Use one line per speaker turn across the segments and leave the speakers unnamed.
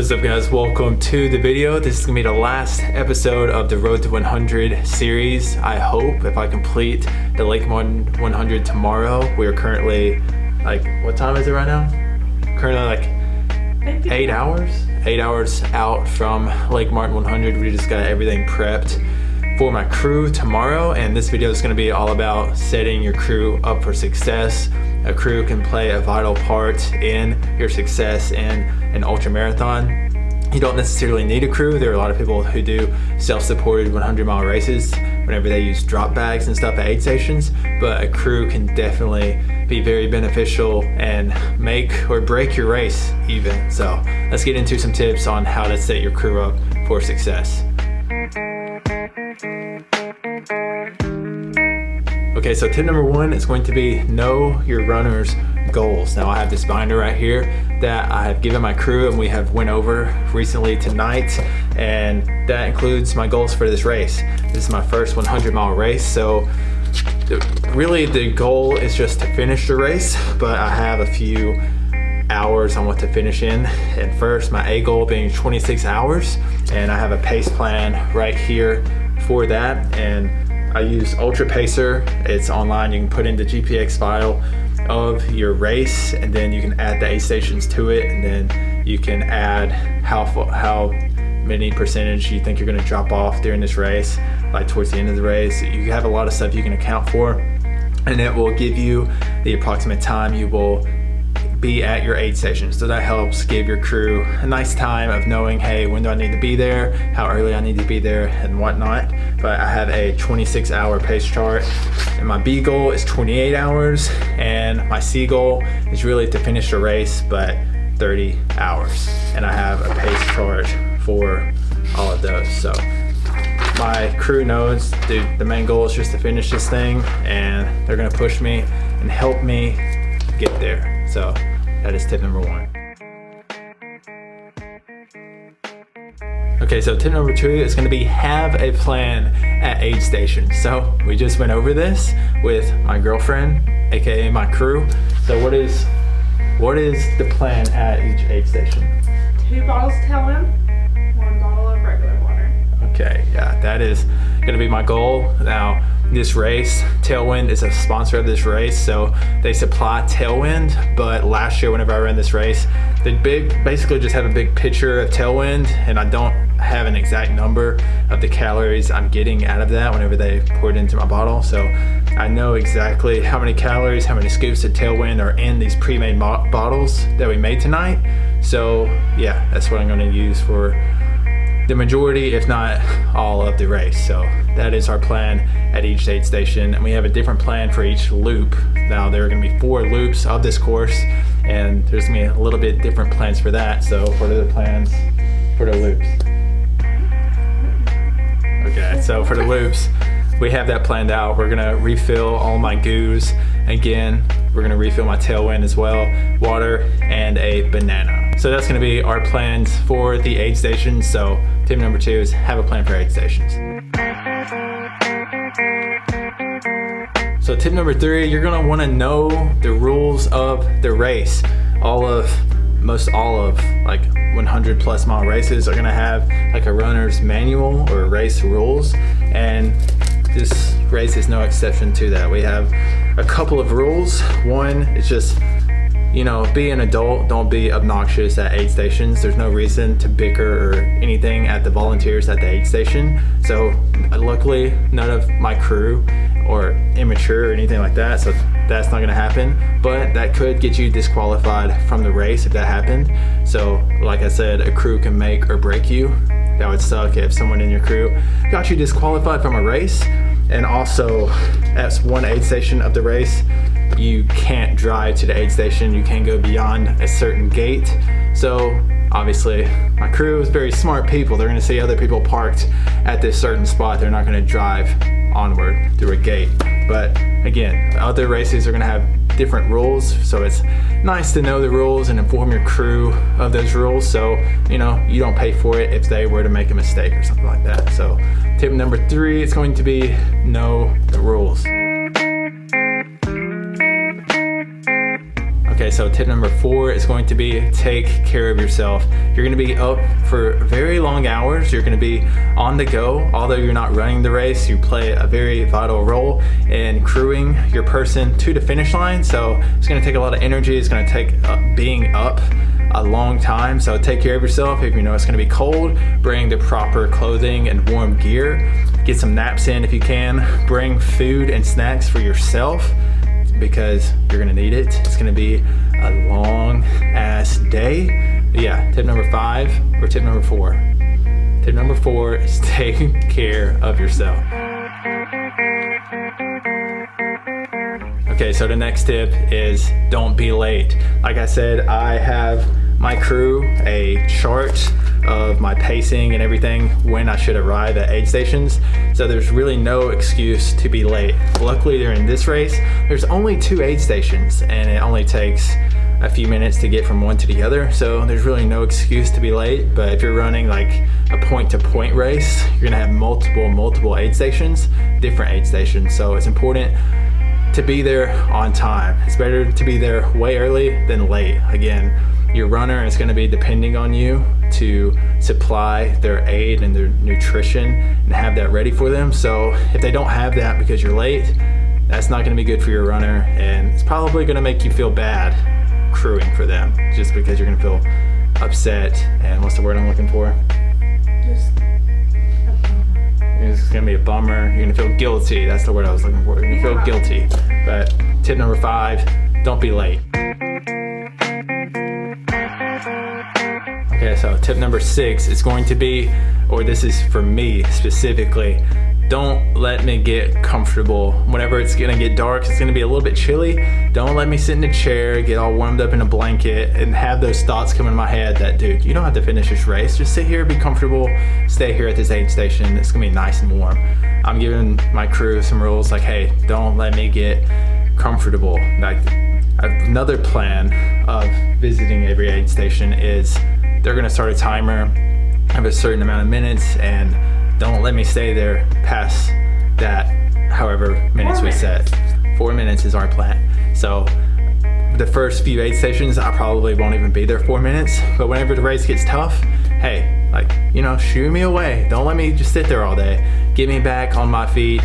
What's up guys, welcome to the video. This is gonna be the last episode of the Road to 100 series. I hope if I complete the Lake Martin 100 tomorrow. We are currently, what time is it right now? Currently 8 hours? 8 hours out from Lake Martin 100. We just got everything prepped for my crew tomorrow, and this video is gonna be all about setting your crew up for success. A crew can play a vital part in your success in an ultramarathon. You don't necessarily need a crew. There are a lot of people who do self-supported 100-mile races whenever they use drop bags and stuff at aid stations, but a crew can definitely be very beneficial and make or break your race even. So let's get into some tips on how to set your crew up for success. Okay, so tip number one is going to be know your runner's goals. Now I have this binder right here that I have given my crew and we have went over recently tonight, and that includes my goals for this race. This is my first 100-mile race, so really the goal is just to finish the race, but I have a few hours on what to finish in. And first, my A goal being 26 hours, and I have a pace plan right here for that, and I use Ultra Pacer. It's online. You can put in the GPX file of your race, and then you can add the aid stations to it, and then you can add how many percentage you think you're going to drop off during this race, like towards the end of the race. You have a lot of stuff you can account for, and it will give you the approximate time you will be at your aid station. So that helps give your crew a nice time of knowing, hey, when do I need to be there, how early I need to be there, and whatnot. But I have a 26-hour pace chart, and my B goal is 28 hours, and my C goal is really to finish the race, but 30 hours. And I have a pace chart for all of those. So my crew knows, dude, the main goal is just to finish this thing, and they're gonna push me and help me get there. So that is tip number one. Okay, so tip number two is going to be have a plan at aid stations. So we just went over this with my girlfriend, aka my crew. So what is the plan at each aid station?
2 bottles of Tailwind, 1 bottle of regular water.
Okay, yeah, that is going to be my goal. Now, this race, Tailwind is a sponsor of this race, so they supply Tailwind. But last year, whenever I ran this race, they basically just have a big picture of Tailwind, and I don't have an exact number of the calories I'm getting out of that whenever they pour it into my bottle. So I know exactly how many calories, how many scoops of Tailwind are in these pre-made bottles that we made tonight. So yeah, that's what I'm going to use for the majority, if not all, of the race. So that is our plan at each aid station, and we have a different plan for each loop. Now there are going to be 4 loops of this course, and there's going to be a little bit different plans for that. So what are the plans for the loops? Okay, so for the loops, we have that planned out. We're going to refill all my goos. Again, we're going to refill my Tailwind as well, water, and a banana. So that's going to be our plans for the aid stations. So tip number 2 is have a plan for aid stations. So tip number 3, you're going to want to know the rules of the race. Most all of 100 plus mile races are going to have a runner's manual or race rules, and this race is no exception to that. We have a couple of rules. One is just, be an adult, don't be obnoxious at aid stations. There's no reason to bicker or anything at the volunteers at the aid station. So luckily none of my crew or immature or anything like that, so that's not gonna happen, but that could get you disqualified from the race if that happened. So like I said, a crew can make or break you. That would suck if someone in your crew got you disqualified from a race. And also, at one aid station of the race, you can't drive to the aid station. You can't go beyond a certain gate. So obviously, my crew is very smart people. They're gonna see other people parked at this certain spot. They're not gonna drive onward through a gate. But again, other races are gonna have different rules, so it's nice to know the rules and inform your crew of those rules, so you don't pay for it if they were to make a mistake or something like that. So tip number 3 is going to be know the rules. Okay, Okay, so tip number 4 is going to be take care of yourself. You're gonna be up for very long hours. You're gonna be on the go. Although you're not running the race, you play a very vital role in crewing your person to the finish line. So it's gonna take a lot of energy. It's gonna take being up a long time. So take care of yourself. If you know it's gonna be cold, bring the proper clothing and warm gear. Get some naps in if you can. Bring food and snacks for yourself, because you're gonna need it. It's gonna be a long ass day. But yeah, tip number 5 or tip number 4? Tip number 4 is take care of yourself. Okay, so the next tip is don't be late. Like I said, I have my crew a chart of my pacing and everything when I should arrive at aid stations. So there's really no excuse to be late. Luckily during this race, there's only 2 aid stations and it only takes a few minutes to get from one to the other. So there's really no excuse to be late. But if you're running like a point-to-point race, you're gonna have multiple aid stations, different aid stations. So it's important to be there on time. It's better to be there way early than late. Again, your runner is going to be depending on you to supply their aid and their nutrition and have that ready for them. So if they don't have that because you're late, that's not going to be good for your runner, and it's probably going to make you feel bad crewing for them, just because you're going to feel upset and what's the word I'm looking for? It's gonna be a bummer. You're gonna feel guilty. That's the word I was looking for. You're gonna feel guilty. But tip number 5, don't be late. Okay, so tip number 6 is going to be, or this is for me specifically, don't let me get comfortable. Whenever it's gonna get dark, it's gonna be a little bit chilly. Don't let me sit in a chair, get all warmed up in a blanket, and have those thoughts come in my head that, dude, you don't have to finish this race. Just sit here, be comfortable, stay here at this aid station. It's gonna be nice and warm. I'm giving my crew some rules like, hey, don't let me get comfortable. Like, another plan of visiting every aid station is they're gonna start a timer of a certain amount of minutes, and don't let me stay there past that however minutes we set. 4 minutes is our plan. So the first few aid stations, I probably won't even be there 4 minutes, but whenever the race gets tough, hey, like, you know, shoo me away. Don't let me just sit there all day. Get me back on my feet.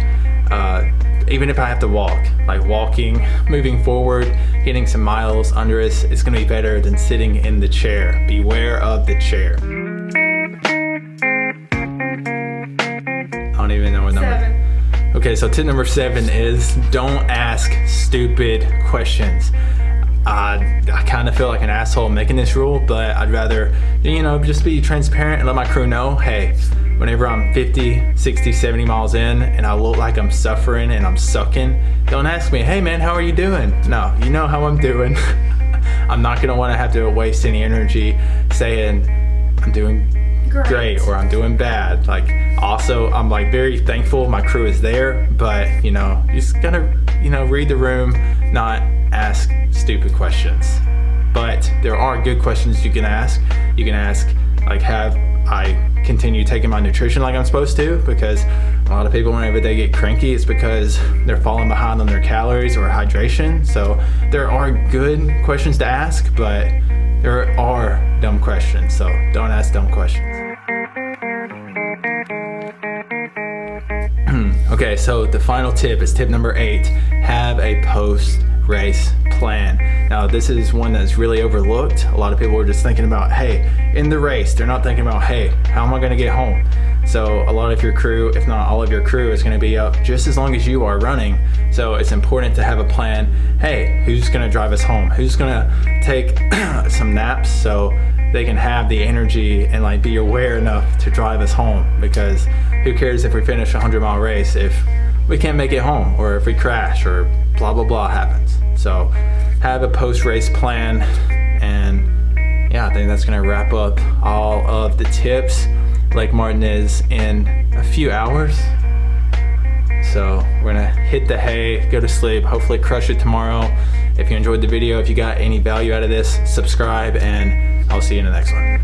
Even if I have to walk, like walking, moving forward, getting some miles under us, it's gonna be better than sitting in the chair. Beware of the chair. I don't even know what number.
7.
Okay, so tip number 7 is don't ask stupid questions. I kind of feel like an asshole making this rule, but I'd rather, you know, just be transparent and let my crew know, hey, whenever I'm 50, 60, 70 miles in and I look like I'm suffering and I'm sucking, don't ask me, hey man, how are you doing? No, you know how I'm doing. I'm not gonna wanna have to waste any energy saying I'm doing great or I'm doing bad. Like, also, I'm like very thankful my crew is there, but you know, you just gotta, you know, read the room, not ask stupid questions. But there are good questions you can ask. You can ask, like, have I continue taking my nutrition like I'm supposed to? Because a lot of people, whenever they get cranky, it's because they're falling behind on their calories or hydration. So there are good questions to ask, but there are dumb questions. So don't ask dumb questions. Okay, so the final tip is tip number 8. Have a post-race plan. Now, this is one that's really overlooked. A lot of people are just thinking about, hey, in the race. They're not thinking about, hey, how am I gonna get home? So a lot of your crew, if not all of your crew, is gonna be up just as long as you are running. So it's important to have a plan. Hey, who's gonna drive us home? Who's gonna take some naps so they can have the energy and like be aware enough to drive us home? Because who cares if we finish a 100-mile race if we can't make it home, or if we crash, or blah blah blah happens. So have a post-race plan, and yeah, I think that's gonna wrap up all of the tips. Lake Martin is in a few hours, so we're gonna hit the hay, go to sleep, hopefully crush it tomorrow. If you enjoyed the video, if you got any value out of this, subscribe, and I'll see you in the next one.